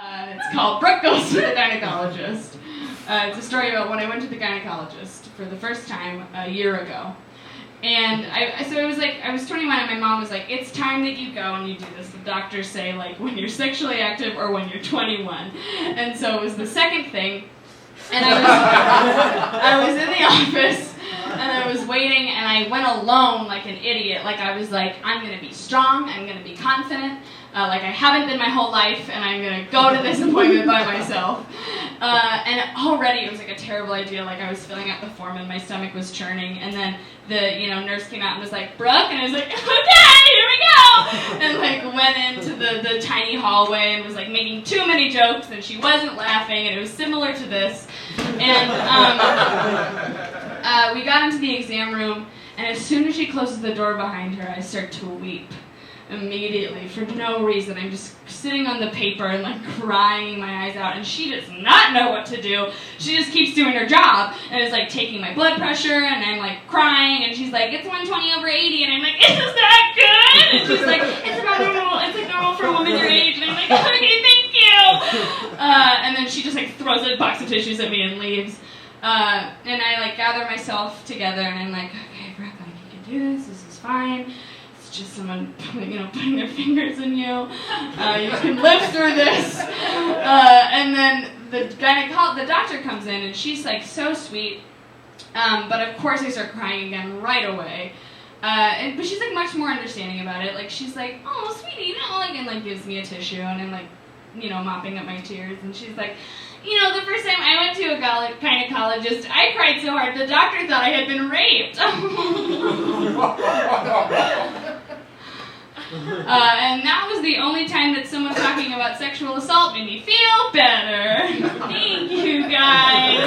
It's called Brooke Goes to the Gynecologist. It's a story about when I went to the gynecologist for the first time a year ago. And so it was like, I was 21 and my mom was like, it's time that you go and you do this. The doctors say, like, when you're sexually active or when you're 21. And so it was the second thing. And I was in the office and I was waiting and I went alone like an idiot. Like I was like, I'm going to be strong, I'm going to be confident, like I haven't been my whole life, and I'm going to go to this appointment by myself. And already it was like a terrible idea. Like I was filling out the form and my stomach was churning, and then the nurse came out and was like, Brooke, and I was like, okay, here we go, and like went into the tiny hallway and was like making too many jokes, and she wasn't laughing, and it was similar to this. And we got into the exam room, and as soon as she closes the door behind her, I start to weep immediately for no reason. I'm just sitting on the paper and like crying my eyes out, and she does not know what to do. She just keeps doing her job and is like taking my blood pressure, and I'm like crying, and she's like, it's 120/80, and I'm like, is that good? And she's like, it's about normal, it's like normal for a woman your age, and I'm like, okay, thank you. And then she just like throws a box of tissues at me and leaves. And I like gather myself together, and I'm like, okay, Brooke, like you can do this is fine. Just someone, putting their fingers in you. You can live through this. And then the doctor comes in, and she's like so sweet. But of course, I start crying again right away. But she's like much more understanding about it. Like she's like, oh, sweetie, and like gives me a tissue, and I'm like, mopping up my tears. And she's like, the first time I went to a gynecologist, I cried so hard the doctor thought I had been raped. And that was the only time that someone talking about sexual assault made me feel better. Thank you, guys.